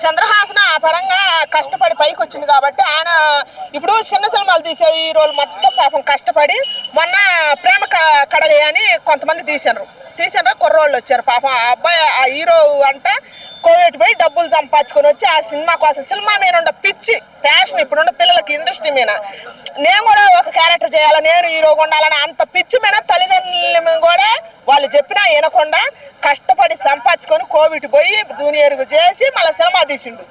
చంద్రహాసన ఆ పరంగా కష్టపడి పైకి వచ్చింది కాబట్టి ఆయన ఇప్పుడు చిన్న సినిమాలు తీసే హీరోలు మొత్తం పాపం కష్టపడి మొన్న ప్రేమ కడలి అని కొంతమంది తీసారు కుర్రోళ్ళు వచ్చారు పాపం ఆ అబ్బాయి ఆ హీరో అంటే కోవిడ్ పోయి డబ్బులు సంపాదించుకొని వచ్చి ఆ సినిమా కోసం సినిమా మీద ఉండే పిచ్చి ప్యాషన్ ఇప్పుడున్న పిల్లలకి ఇండస్ట్రీ మీద నేను కూడా ఒక క్యారెక్టర్ చేయాలి నేను హీరోగా ఉండాలని అంత పిచ్చి మీద తల్లిదండ్రులు కూడా వాళ్ళు చెప్పినా వినకుండా కష్టపడి సంపాదించుకొని కోవిడ్ పోయి జూనియర్గా చేసి మళ్ళీ సినిమా తీసిండు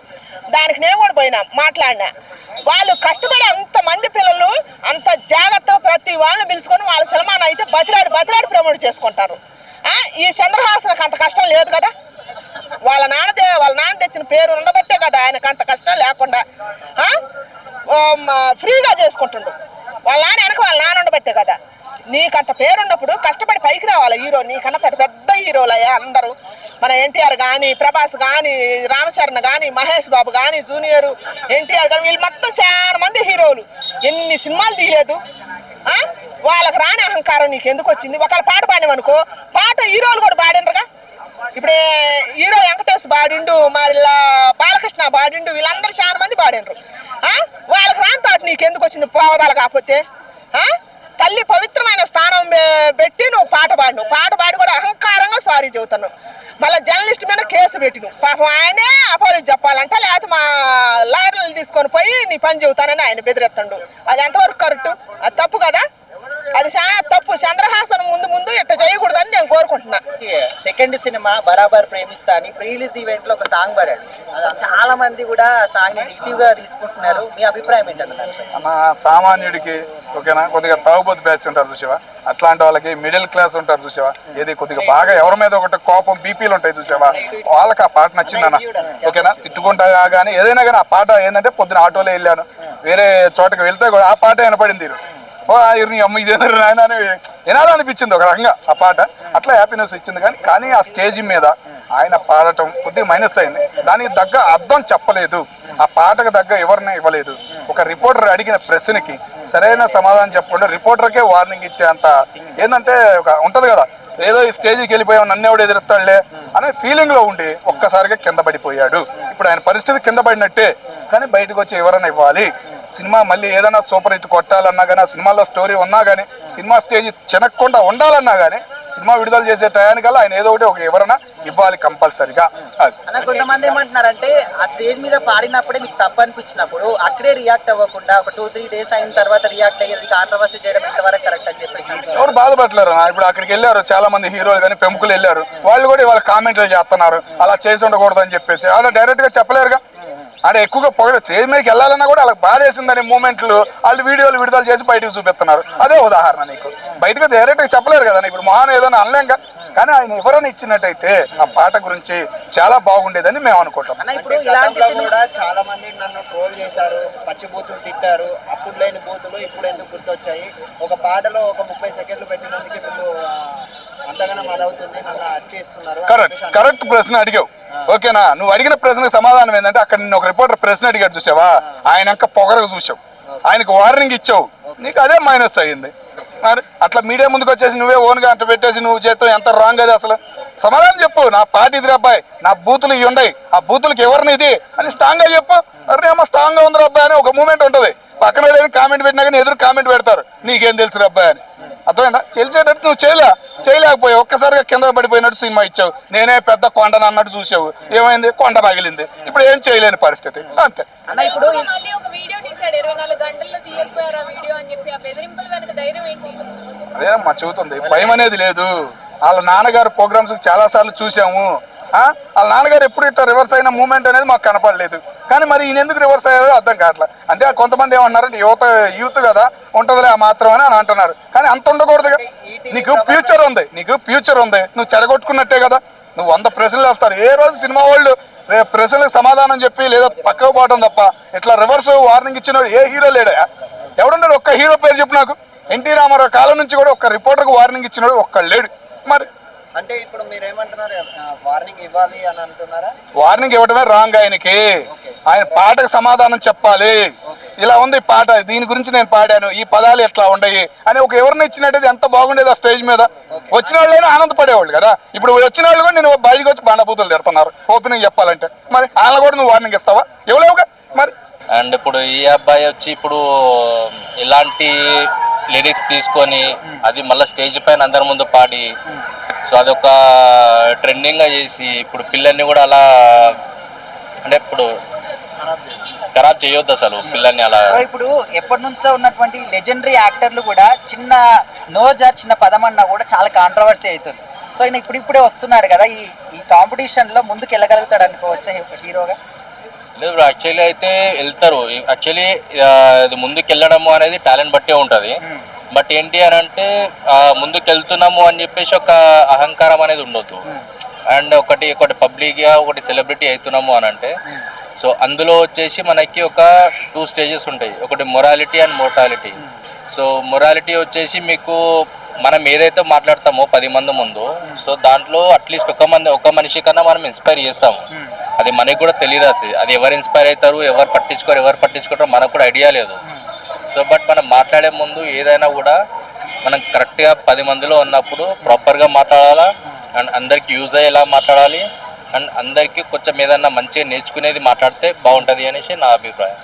దానికి నేను కూడా పోయినా మాట్లాడినా వాళ్ళు కష్టపడి అంతమంది పిల్లలు అంత జాగ్రత్తగా ప్రతి వాళ్ళని పిలుచుకొని వాళ్ళ సినిమాను అయితే బతిలాడి ప్రమోట్ చేసుకుంటారు ఈ చంద్రహాసనకు అంత కష్టం లేదు కదా వాళ్ళ నాన్న తెచ్చిన పేరు ఉండబట్టే కదా ఆయనకు అంత కష్టం లేకుండా ఫ్రీగా చేసుకుంటుండు వాళ్ళ నాన్న ఉండబట్టే కదా నీకు అంత పేరు ఉన్నప్పుడు కష్టపడి పైకి రావాలి హీరో నీకన్నా పెద్ద హీరోలయ్యా అందరూ మన ఎన్టీఆర్ కానీ ప్రభాస్ కానీ రామచరణ్ కానీ మహేష్ బాబు కానీ జూనియర్ ఎన్టీఆర్ కానీ వీళ్ళు మొత్తం చాలా మంది హీరోలు ఎన్ని సినిమాలు తీయలేదు వాళ్ళకి రాని అహంకారం నీకు ఎందుకు వచ్చింది ఒకవేళ పాట పాడినవనుకో పాట హీరోలు కూడా పాడినరుగా ఇప్పుడే హీరో వెంకటేష్ పాడిండు మరి బాలకృష్ణ పాడిండు వీళ్ళందరూ చాలా మంది పాడినరు వాళ్ళకి రాని పాట నీకు ఎందుకు వచ్చింది పోవదాలు కాకపోతే తల్లి పవిత్రమైన స్థానం పెట్టి నువ్వు పాట పాడి కూడా అహంకారంగా సారీ చెబుతున్నావు మళ్ళీ జర్నలిస్ట్ మీద కేసు పెట్టిను పాపం ఆయనే అపాలజీ చెప్పాలంట లేకపోతే మా లాయర్లు తీసుకొని పోయి నీ పని చెబుతానని ఆయన బెదిరెత్తండు అది ఎంతవరకు కరెక్ట్ అది తప్పు కదా అది చాలా తప్పు చంద్రహాసన్ ముందు ఇట్లా చేయకూడదని నేను కోరుకుంటున్నా సెకండ్ సినిమా బరాబర్ ప్రేమిస్తా అని ప్రీ రిలీజ్ ఈవెంట్ లో ఒక సాంగ్ పాడాడు చాలా మంది కూడా సాంగ్ ని నెగిటివ్ గా తీసుకుంటున్నారు మీ అభిప్రాయం ఏంటంటారు అన్న సామాన్యుడికి ఓకేనా కొద్దిగా తాగుబోతు బ్యాచ్ ఉంటారు చూసావా అట్లాంటి వాళ్ళకి మిడిల్ క్లాస్ ఉంటారు చూసావా ఏది కొద్దిగా బాగా ఎవరి మీద ఒకటి కోపం బీపీలు ఉంటాయి చూసావా వాళ్ళకి ఆ పాట నచ్చిందన్న ఓకేనా తిట్టుకుంటా కానీ ఏదైనా కానీ ఆ పాట ఏంటంటే పొద్దున ఆటోలో వెళ్ళాను వేరే చోటకి వెళ్తే కూడా ఆ పాట వినపడింది అమ్మ ఇదేనారు నాయన అని వినాలనిపించింది ఒక రకంగా ఆ పాట అట్లా హ్యాపీనెస్ ఇచ్చింది కానీ ఆ స్టేజ్ మీద ఆయన పాడటం కొద్దిగా మైనస్ అయింది దానికి తగ్గ అర్థం చెప్పలేదు ఆ పాటకు తగ్గ ఎవరిని ఇవ్వలేదు ఒక రిపోర్టర్ అడిగిన ప్రశ్నకి సరైన సమాధానం చెప్పకుండా రిపోర్టర్కే వార్నింగ్ ఇచ్చేంత ఏంటంటే ఒక ఉంటది కదా ఏదో ఈ స్టేజ్కి వెళ్ళిపోయావు నన్నెవడు ఎదురుతాడులే అనే ఫీలింగ్ లో ఉండి ఒక్కసారిగా కింద పడిపోయాడు ఇప్పుడు ఆయన పరిస్థితి కింద పడినట్టే కానీ బయటకు వచ్చి ఎవరైనా ఇవ్వాలి సినిమా మళ్ళీ ఏదైనా సూపర్ హిట్ కొట్టాలన్నా కానీ ఆ సినిమాలో స్టోరీ ఉన్నా కానీ సినిమా స్టేజ్ చినక్కుండా ఉండాలన్నా కానీ సినిమా విడుదల చేసే టయానికల్లా ఆయన ఏదో ఒకటి ఎవరైనా ఇవ్వాలి కంపల్సరిగా. కొంతమంది ఏమంటున్నారంటే ఆ స్టేజ్ మీద పాడినప్పుడే మీకు తప్పు అనిపించినప్పుడు అక్కడే రియాక్ట్ అవ్వకుండా ఒక 2-3 days అయిన తర్వాత రియాక్ట్ అయ్యేది కాంట్రవర్సీ చేయడం ఎంతవరకు కరెక్ట్ అని చెప్పి ఎవరు బాధపడలేరు. ఇప్పుడు అక్కడికి వెళ్ళారు చాలా మంది హీరోలు కానీ పెంపుకులు వెళ్ళారు వాళ్ళు కూడా వాళ్ళ కామెంట్లు చేస్తున్నారు అలా చేసి ఉండకూడదు అని చెప్పేసి అలా డైరెక్ట్ గా చెప్పలేరుగా. అంటే ఎక్కువగా పొగడు స్టేజ్ మీదకి వెళ్ళాలన్నా కూడా వాళ్ళకి బాధ వేసిందనే మూమెంట్లు వాళ్ళు వీడియోలు విడుదల చేసి బయటకు చూపిస్తున్నారు. అదే ఉదాహరణ. నీకు బయటకు డైరెక్ట్గా చెప్పలేరు కదా. ఇప్పుడు మహాన్ ఏదైనా అనలేంగా కానీ ఆయన ఎవరైనా ఇచ్చినట్టయితే ఆ పాట గురించి చాలా బాగుండేదని మేము అనుకుంటాం. ఇప్పుడు ఇలాంటి కూడా చాలా మంది నన్ను ట్రోల్ చేశారు, పచ్చి బూతులు తిట్టారు. అప్పుడు లేని బూతులు ఇప్పుడు ఎందుకు గుర్తొచ్చాయి? ఒక పాటలో ఒక 30 సెకండ్లు పెట్టినందుకు ఇప్పుడు అంతగానో అదవుతుంది, నన్ను అర్చేస్తున్నారు. కరెక్ట్ ప్రశ్న అడిగావు. ఓకేనా, నువ్వు అడిగిన ప్రశ్నకు సమాధానం ఏంటంటే అక్కడ నిన్ను ఒక రిపోర్టర్ ప్రశ్న అడిగాడు చూసావా, ఆయనక పొగరకు చూసావు, ఆయనకు వార్నింగ్ ఇచ్చావు, నీకు అదే మైనస్ అయ్యింది. మరి అట్లా మీడియా ముందుకు వచ్చేసి నువ్వే ఓన్గా అంత పెట్టేసి నువ్వు చేస్తావు ఎంత రాంగ్ అది. అసలు సమాధానం చెప్పు. నా పార్టీ ఇది అబ్బాయి, నా బూతులు ఇవి ఉన్నాయి, ఆ బూతులకి ఎవరిని ఇది అని స్ట్రాంగ్ గా చెప్పు. అరే ఏమో స్ట్రాంగ్ గా ఉంది అబ్బాయి అని ఒక మూమెంట్ ఉంటుంది. పక్కన కామెంట్ పెట్టినా కానీ ఎదురు కామెంట్ పెడతారు, నీకేం తెలుసు అబ్బాయి అని. అర్థమైందా? తెలిసేటట్టు నువ్వు చేయలేకపోయావు. ఒక్కసారిగా కింద పడిపోయినట్టు సినిమా ఇచ్చావు. నేనే పెద్ద కొండను అన్నట్టు చూసావు. ఏమైంది? కొండ పగిలింది. ఇప్పుడు ఏం చేయలేని పరిస్థితి అంతే. ఇప్పుడు అదేనమ్మా చెబుతుంది, భయం అనేది లేదు. వాళ్ళ నాన్నగారు ప్రోగ్రామ్స్ చాలా సార్లు చూసాము. వాళ్ళ నాన్నగారు ఎప్పుడు ఇట్లా రివర్స్ అయిన మూమెంట్ అనేది మాకు కనపడలేదు. కానీ మరి ఈయన ఎందుకు రివర్స్ అయ్యారో అర్థం కావట్లేదు. అంటే కొంతమంది ఏమన్నారంటే యూత్ కదా ఉంటుందిలే ఆ మాత్రం అని అంటున్నారు. కానీ అంత ఉండకూడదుగా. నీకు ఫ్యూచర్ ఉంది, నువ్వు చెడగొట్టుకున్నట్టే కదా. నువ్వు 100 ప్రశ్నలు వేస్తారు. ఏ రోజు సినిమా వాళ్ళు ప్రశ్నలకు సమాధానం చెప్పి లేదా పక్కకు పోవడం తప్ప ఇట్లా రివర్స్ వార్నింగ్ ఇచ్చినాడు ఏ హీరో లేడా? ఎవడున్నాడు? ఒక్క హీరో పేరు చెప్పు నాకు. ఎన్టీ రామారావు కాలం నుంచి కూడా ఒక్క రిపోర్టర్కి వార్నింగ్ ఇచ్చినాడు ఒక్కడు లేడు. మరి అంటే ఇప్పుడు మీరేమంటున్నారు, వార్నింగ్ ఇవ్వాలి అని అంటున్నారా? వార్నింగ్ ఇవ్వడమే రాంగ్. ఆయన పాటకు సమాధానం చెప్పాలి. ఇలా ఉంది పాట, దీని గురించి నేను పాడాను, ఈ పదాలు ఎట్లా ఉండయి అని ఒక వివరణ ఇచ్చినట్టయితే ఎంత బాగుండేది ఆ స్టేజ్ మీద. వచ్చిన వాళ్ళైనా ఆనందపడేవాళ్ళు కదా. ఇప్పుడు వచ్చిన వాళ్ళు కూడా నేను బయటకు వచ్చి బండబూతులు తిడుతున్నారు ఓపెనింగ్ చెప్పాలంటే, మరి వాళ్ళని కూడా నువ్వు వార్నింగ్ ఇస్తావా? ఇవ్వలేవుగా మరి. అండ్ ఇప్పుడు ఈ అబ్బాయి వచ్చి ఇప్పుడు ఇలాంటి లిరిక్స్ తీసుకొని అది మళ్ళీ స్టేజ్ పైన అందరి ముందు పాడి, సో అదొక ట్రెండింగ్గా చేసి ఇప్పుడు పిల్లల్ని కూడా అలా అంటే ఇప్పుడు ఖరాబ్ చేయొద్దు అసలు పిల్లల్ని అలా. ఇప్పుడు ఎప్పటి నుంచో ఉన్నటువంటి లెజెండరీ యాక్టర్లు కూడా చిన్న చిన్న పదం అన్నా కూడా చాలా కాంట్రవర్సీ అవుతుంది. సో ఆయన ఇప్పుడిప్పుడే వస్తున్నాడు కదా, ఈ కాంపిటీషన్లో ముందుకు వెళ్ళగలుగుతాడు అనుకోవచ్చా హీరోగా? లేదు యాక్చువల్లీ అయితే వెళ్తారు. యాక్చువల్లీ ఇది ముందుకు వెళ్ళడము అనేది టాలెంట్ బట్టే ఉంటుంది. బట్ ఏంటి అని అంటే ముందుకు వెళ్తున్నాము అని చెప్పేసి ఒక అహంకారం అనేది ఉండొద్దు. అండ్ ఒకటి పబ్లిక్గా ఒకటి సెలబ్రిటీ అవుతున్నాము అని అంటే, సో అందులో వచ్చేసి మనకి ఒక 2 స్టేజెస్ ఉంటాయి. ఒకటి morality and mortality. So morality వచ్చేసి మీకు మనం ఏదైతే మాట్లాడతామో 10 మంది ముందు, సో దాంట్లో అట్లీస్ట్ ఒక మనిషి కన్నా మనం ఇన్స్పైర్ చేస్తాము. అది మనకి కూడా తెలియదు. అది ఎవరు ఇన్స్పైర్ అవుతారు, ఎవరు పట్టించుకోవడం మనకు కూడా ఐడియా లేదు. సో బట్ మనం మాట్లాడే ముందు ఏదైనా కూడా మనం కరెక్ట్గా 10 మందిలో ఉన్నప్పుడు ప్రాపర్గా మాట్లాడాలా, అండ్ అందరికి యూజ్ అయ్యేలా మాట్లాడాలి, అండ్ అందరికీ కొంచెం ఏదన్నా మంచిగా నేర్చుకునేది మాట్లాడితే బాగుంటుంది అనేసి నా అభిప్రాయం.